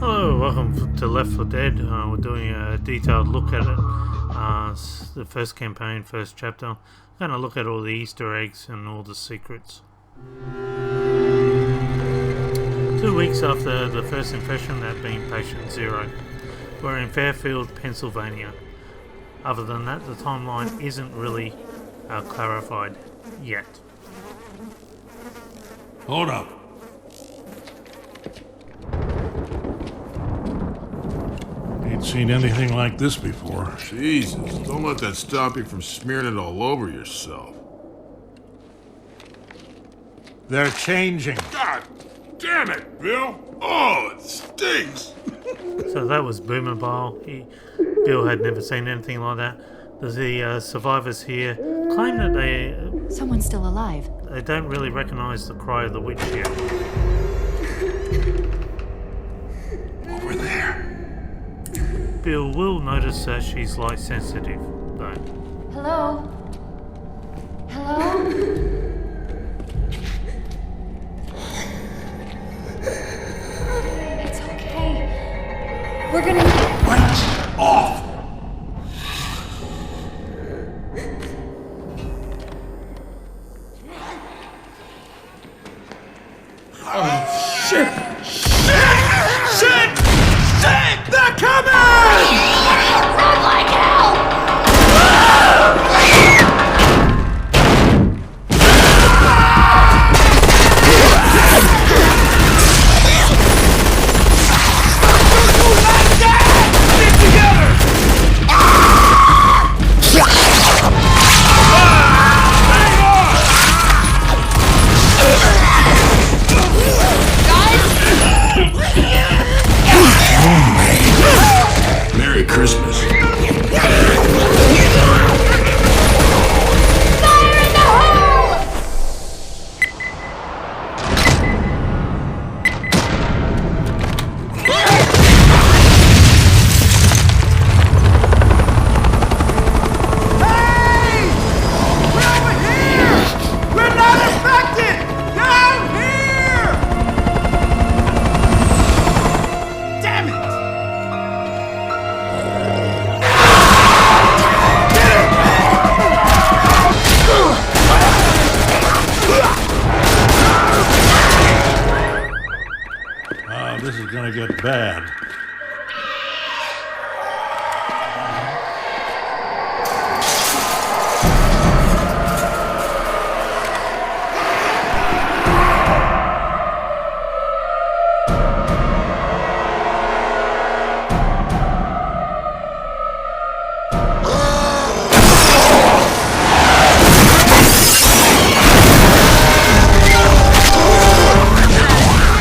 Hello, welcome to Left 4 Dead. We're doing a detailed look at it. It's the first campaign, first chapter. We're going to look at all the Easter eggs and all the secrets. 2 weeks after the first infection, that being Patient Zero. We're in Fairfield, Pennsylvania. Other than that, the timeline isn't really clarified yet. Hold up. Ain't seen anything like this before. Jesus, don't let that stop you from smearing it all over yourself. They're changing. God damn it, Bill! Oh, it stinks! So that was Boomerbowl. Bill had never seen anything like that. The survivors here claim that Someone's still alive. they don't really recognise the cry of the witch yet. Over there. Bill will notice that she's light sensitive, though. Hello? Hello? It's okay. We're gonna... Lights off! Oh, shit! Shit! They're coming! Run like hell! Merry Christmas. This is gonna get bad.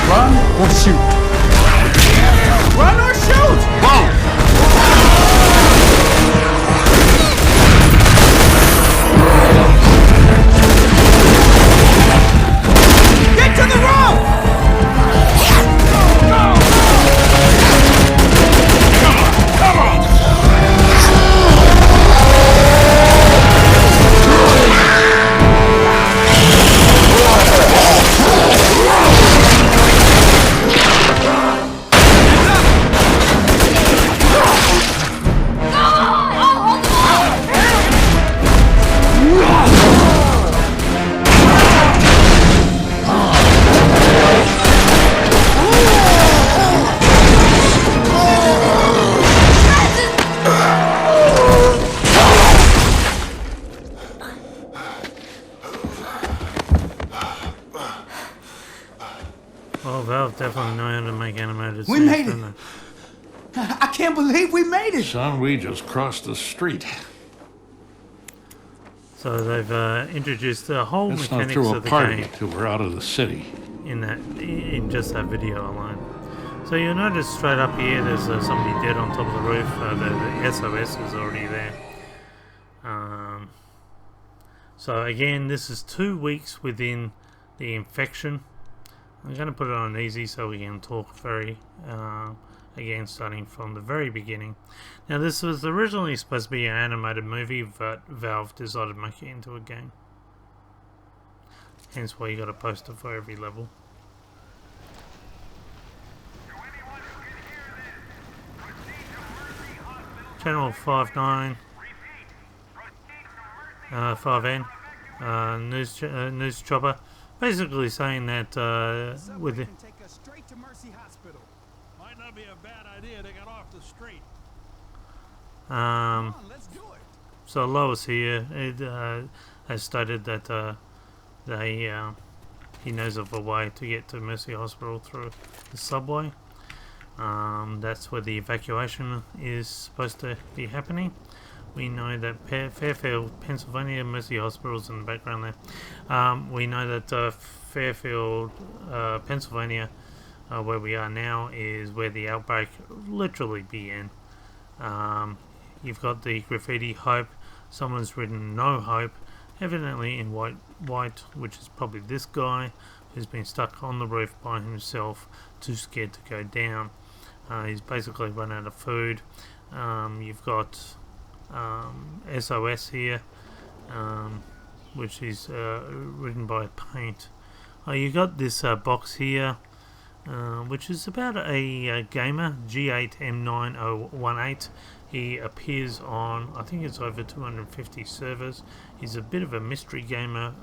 Run or shoot. Run or shoot! Get to the rope! Well, Valve definitely know how to make animated We scenes, made it. don't they? I can't believe we made it! Son, we just crossed the street. So they've introduced the whole Let's not mechanics throw a of the party game till we're out of the city. in just that video alone. So you'll notice straight up here there's somebody dead on top of the roof. The SOS is already there. So again, this is 2 weeks within the infection. I'm going to put it on easy so we can talk very again, starting from the very beginning. Now, this was originally supposed to be an animated movie, but Valve decided to make it into a game. Hence why you got a poster for every level. To anyone who can hear Channel 59, 5N, news chopper, basically saying that with the Take us straight to Mercy Hospital. Might not be a bad idea to get off the street. Come on, let's do it. So Lois here has stated that he knows of a way to get to Mercy Hospital through the subway. That's where the evacuation is supposed to be happening. We know that Fairfield, Pennsylvania, Mercy Hospital's in the background there. We know that Fairfield, Pennsylvania, where we are now, is where the outbreak literally began. You've got the graffiti "Hope." Someone's written "No Hope," evidently in white, which is probably this guy who's been stuck on the roof by himself, too scared to go down. He's basically run out of food. You've got SOS here, which is written by Paint. You got this box here, which is about a gamer, G8M9018. He appears on, I think it's over 250 servers. He's a bit of a mystery gamer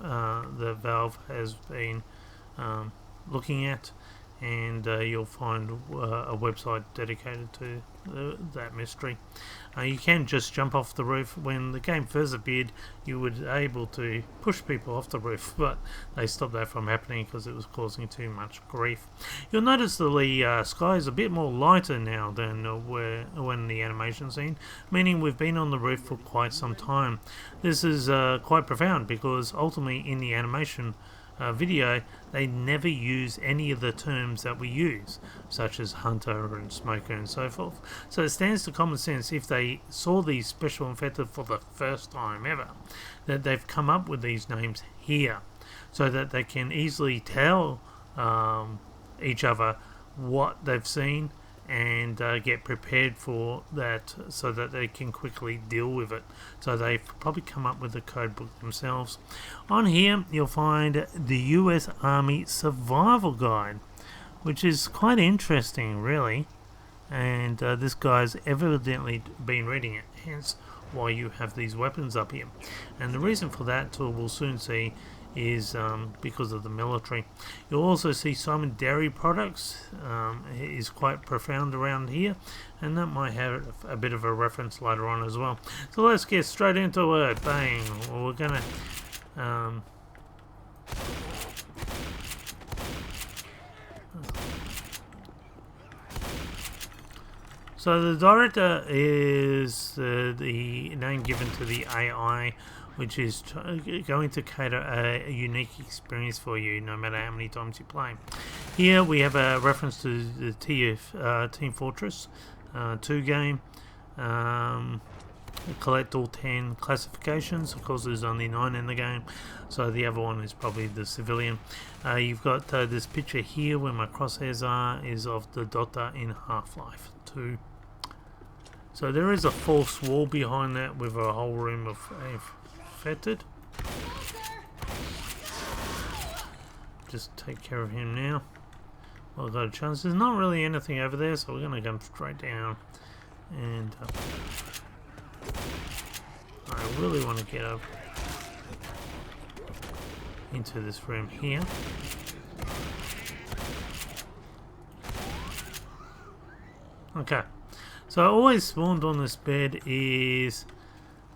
that Valve has been looking at, and you'll find a website dedicated to that mystery. You can just jump off the roof. When the game first appeared, you were able to push people off the roof, but they stopped that from happening because it was causing too much grief. You'll notice the sky is a bit more lighter now than when the animation scene, meaning we've been on the roof for quite some time. This is quite profound because ultimately in the animation video, they never use any of the terms that we use, such as hunter and smoker and so forth. So it stands to common sense, if they saw these special infected for the first time ever, that they've come up with these names here, so that they can easily tell each other what they've seen and get prepared for that, so that they can quickly deal with it. So they've probably come up with the code book themselves. On here you'll find the US Army Survival Guide, which is quite interesting really, and this guy's evidently been reading it, hence why you have these weapons up here. And the reason for that, we'll soon see, is because of the military. You'll also see Simon Dairy Products is quite profound around here, and that might have a bit of a reference later on as well. So let's get straight into it. Bang. Well, we're gonna so the director is the name given to the AI, which is going to cater a unique experience for you no matter how many times you play. Here we have a reference to the Team Fortress 2 game. Collect all 10 classifications. Of course there's only 9 in the game, so the other one is probably the civilian. You've got this picture here where my crosshairs are, is of the Dota in Half-Life 2. So there is a false wall behind that with a whole room of infected. Just take care of him now. Well, I've got a chance. There's not really anything over there, so we're going to come straight down. And I really want to get up into this room here. Okay. So always spawned on this bed is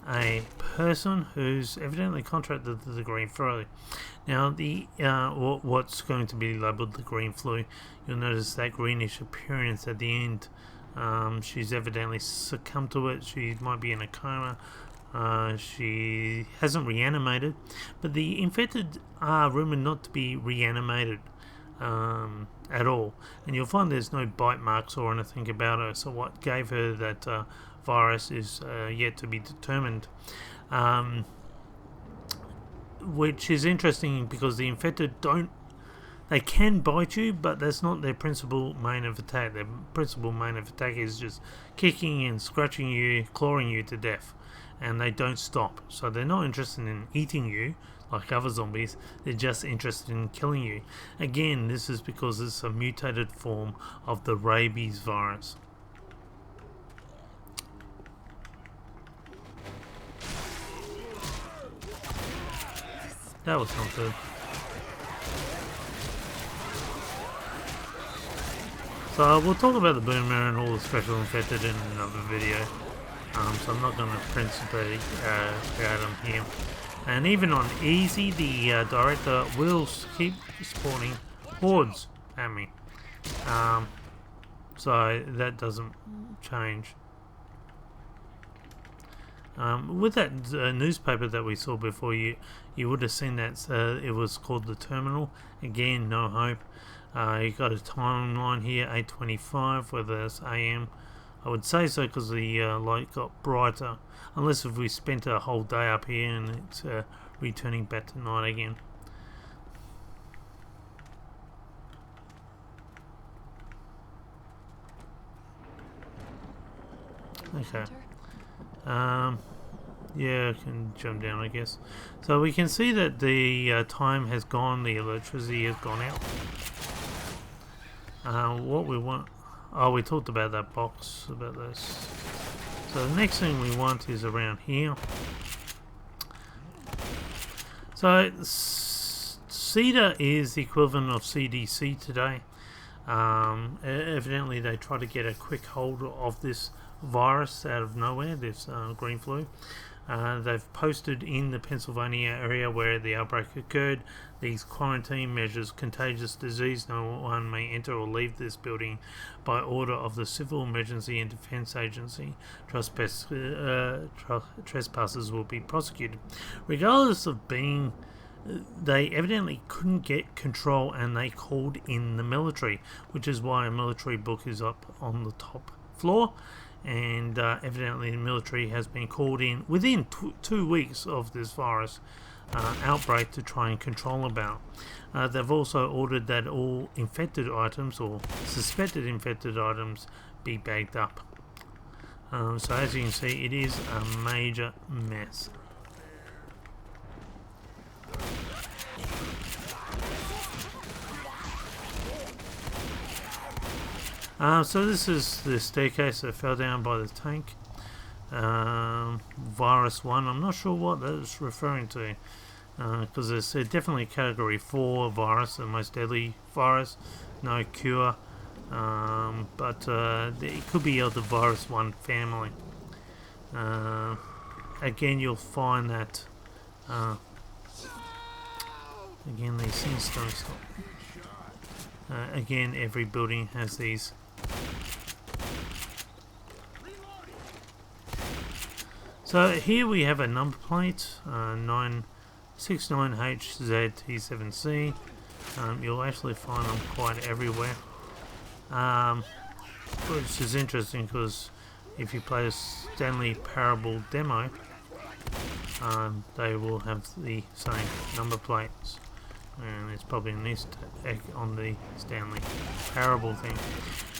a person who's evidently contracted the green flu. Now the what's going to be labelled the green flu, you'll notice that greenish appearance at the end. She's evidently succumbed to it. She might be in a coma. She hasn't reanimated, but the infected are rumoured not to be reanimated at all, and you'll find there's no bite marks or anything about her, so what gave her that virus is yet to be determined, which is interesting because the infected they can bite you, but that's not their principal main of attack. Their principal main of attack is just kicking and scratching you, clawing you to death, and they don't stop. So they're not interested in eating you like other zombies, they're just interested in killing you. Again, this is because it's a mutated form of the rabies virus. That was not good. So we'll talk about the Boomer and all the special infected in another video. So I'm not going to principally create them here. And even on easy, the director will keep spawning hordes at me. So that doesn't change. With that newspaper that we saw before, you would have seen that it was called The Terminal. Again, no hope. You got a timeline here, 8:25, whether it's AM. I would say so because the light got brighter. Unless if we spent a whole day up here and it's returning back to night again. Okay. Yeah, I can jump down, I guess. So we can see that the time has gone, the electricity has gone out. What we want... Oh, we talked about that box, about this. So the next thing we want is around here. So CEDA is the equivalent of CDC today. Evidently they try to get a quick hold of this virus out of nowhere, this green flu. They've posted in the Pennsylvania area where the outbreak occurred these quarantine measures: contagious disease, no one may enter or leave this building by order of the Civil Emergency and Defense Agency. Trespassers will be prosecuted. Regardless of being... They evidently couldn't get control and they called in the military, which is why a military book is up on the top floor. And evidently the military has been called in within 2 weeks of this virus outbreak to try and control about. They've also ordered that all infected items or suspected infected items be bagged up. So as you can see, it is a major mess. So this is the staircase that fell down by the tank. Virus 1, I'm not sure what that is referring to, because it's definitely category 4 virus, the most deadly virus, no cure, but it could be of the virus 1 family. Again, you'll find that again, these things don't stop. Again, every building has these. So here we have a number plate, 969HZT7C. You'll actually find them quite everywhere, which is interesting because if you play a Stanley Parable demo, they will have the same number plates, and it's probably an Easter egg on the Stanley Parable thing.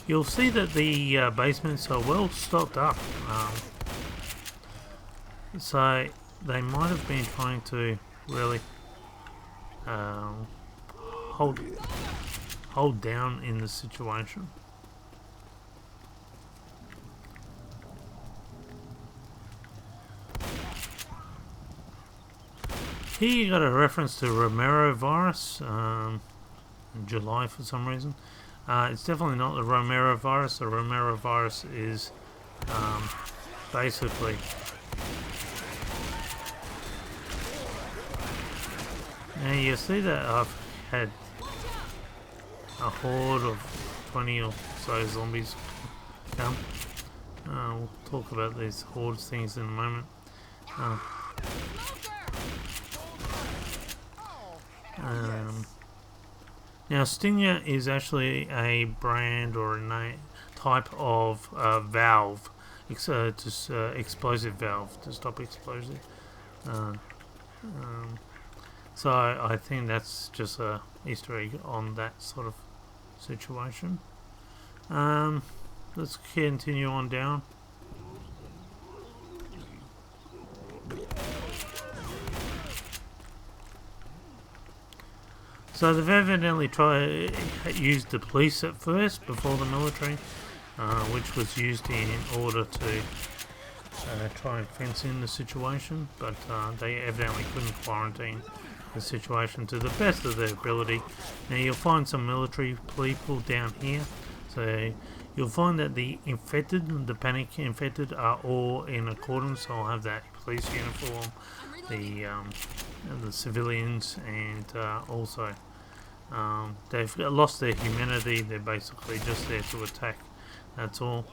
You'll see that the basements are well stocked up. So they might have been trying to really hold down in the situation. Here you got a reference to Romero virus in July for some reason. It's definitely not the Romero virus. The Romero virus is basically now you see that I've had a horde of 20 or so zombies come. We'll talk about these hordes things in a moment. Now Stinger is actually a brand or a type of valve, explosive valve to stop explosion. So I think that's just a Easter egg on that sort of situation. Let's continue on down. So they've evidently used the police at first before the military, which was used in order to try and fence in the situation, but they evidently couldn't quarantine the situation to the best of their ability. Now you'll find some military people down here, so you'll find that the infected, the panic infected, are all in accordance. So I'll have that police uniform, the civilians, and also they've lost their humanity. They're basically just there to attack. That's all.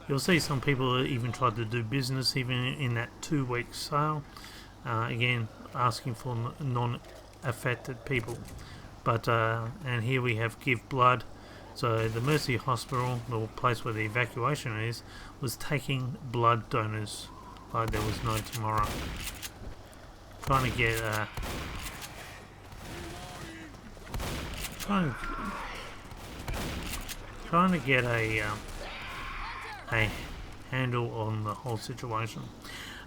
You'll see some people even tried to do business even in that 2-week sale. Again, asking for non-affected people. But and here we have Give Blood. So the Mercy Hospital, the place where the evacuation is, was taking blood donors like there was no tomorrow. Trying to get trying to get a handle on the whole situation.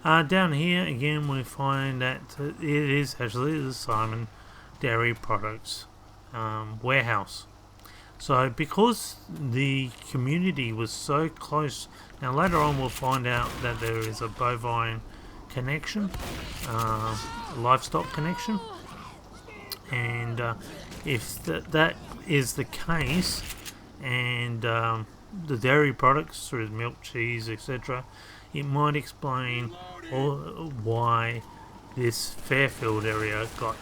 Down here again we find that it is actually the Simon Dairy Products warehouse. So because the community was so close, now later on we'll find out that there is a bovine connection, livestock connection, and if that is the case, and the dairy products through milk, cheese, etc., it might explain why this Fairfield area got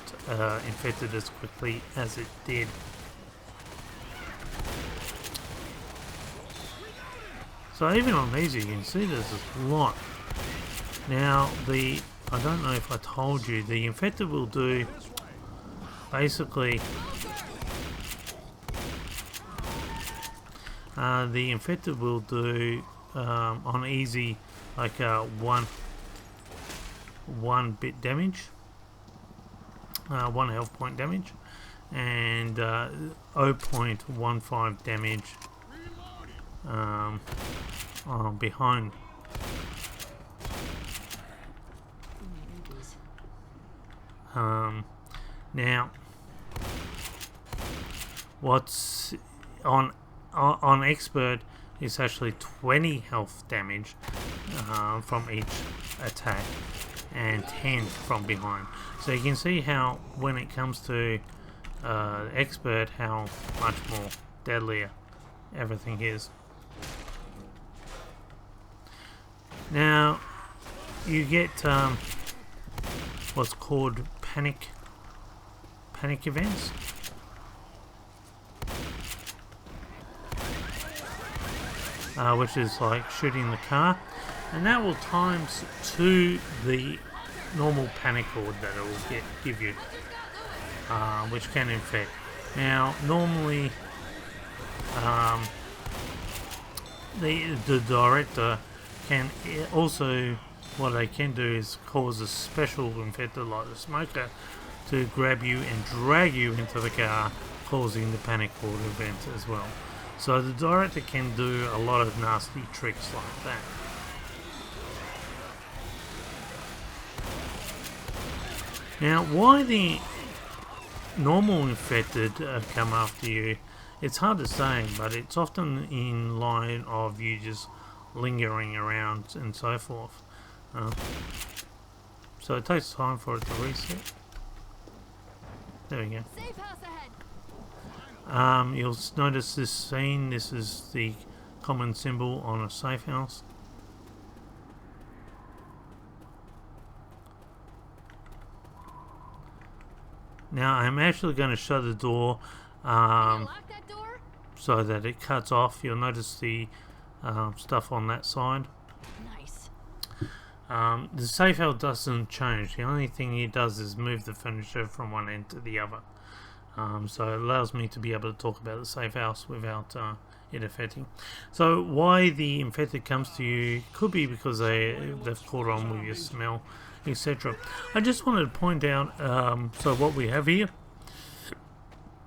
infected as quickly as it did. So even on these you can see there's a lot. Now I don't know if I told you, the infected will do basically the infected will do on easy like one bit damage, 1 health point damage, and 0.15 damage behind. Now what's on expert is actually 20 health damage from each attack and 10 from behind. So you can see how when it comes to expert how much more deadlier everything is. Now you get what's called panic events. Which is like shooting the car, and that will times to the normal panic orb that it will give you, which can infect. Now normally the director can also, what they can do is cause a special infected like the smoker to grab you and drag you into the car, causing the panic orb event as well. So the director can do a lot of nasty tricks like that. Now, why the normal infected come after you, it's hard to say, but it's often in line of you just lingering around and so forth. So it takes time for it to reset. There we go. Safe house ahead. You'll notice this scene. This is the common symbol on a safe house. Now I'm actually going to shut the door, Lock that door? so that it cuts off. You'll notice the stuff on that side. Nice. The safe house doesn't change. The only thing it does is move the furniture from one end to the other. So it allows me to be able to talk about the safe house without it affecting. So why the infected comes to you could be because they've caught on with your smell, etc. I just wanted to point out, so what we have here,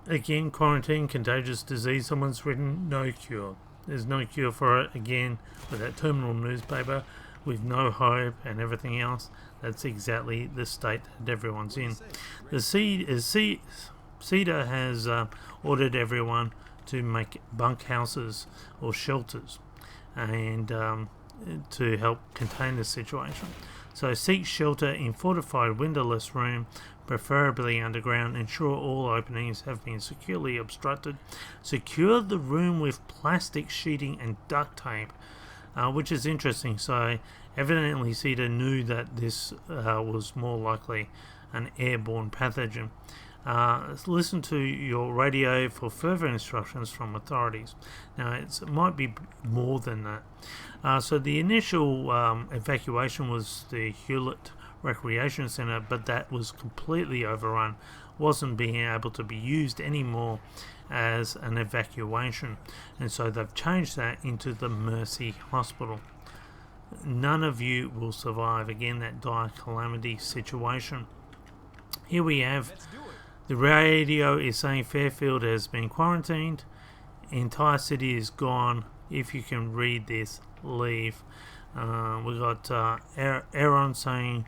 again, quarantine, contagious disease, someone's written no cure. There's no cure for it. Again, with that terminal newspaper, with no hope and everything else, that's exactly the state that everyone's in. The CEDA has ordered everyone to make bunk houses or shelters, and to help contain the situation. So seek shelter in fortified windowless room, preferably underground. Ensure all openings have been securely obstructed. Secure the room with plastic sheeting and duct tape, which is interesting. So evidently CETA knew that this was more likely an airborne pathogen. Listen to your radio for further instructions from authorities. Now, it might be more than that. So the initial evacuation was the Hewlett Recreation Centre, but that was completely overrun, wasn't being able to be used anymore as an evacuation, and so they've changed that into the Mercy Hospital. None of you will survive. Again, that dire calamity situation. Here we have the radio is saying Fairfield has been quarantined. Entire city is gone. If you can read this, leave. We got Aaron saying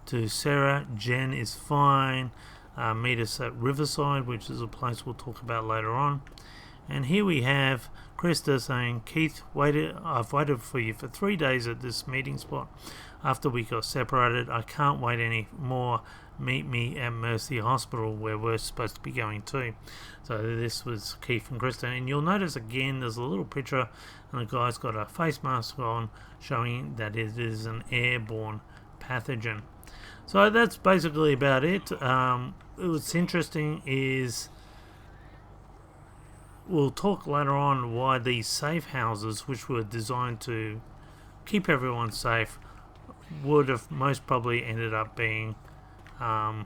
to Sarah, Jen is fine. Meet us at Riverside, which is a place we'll talk about later on. And here we have Krista saying, Keith, I've waited for you for 3 days at this meeting spot after we got separated. I can't wait any more. Meet me at Mercy Hospital, where we're supposed to be going to. So this was Keith and Krista. And you'll notice again there's a little picture and the guy's got a face mask on showing that it is an airborne pathogen. So that's basically about it. What's interesting is we'll talk later on why these safe houses, which were designed to keep everyone safe, would have most probably ended up being a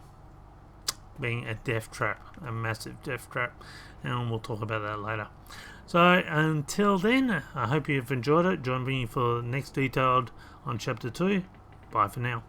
death trap, a massive death trap, and we'll talk about that later. So until then, I hope you've enjoyed it. Join me for the next detailed on chapter 2. Bye for now.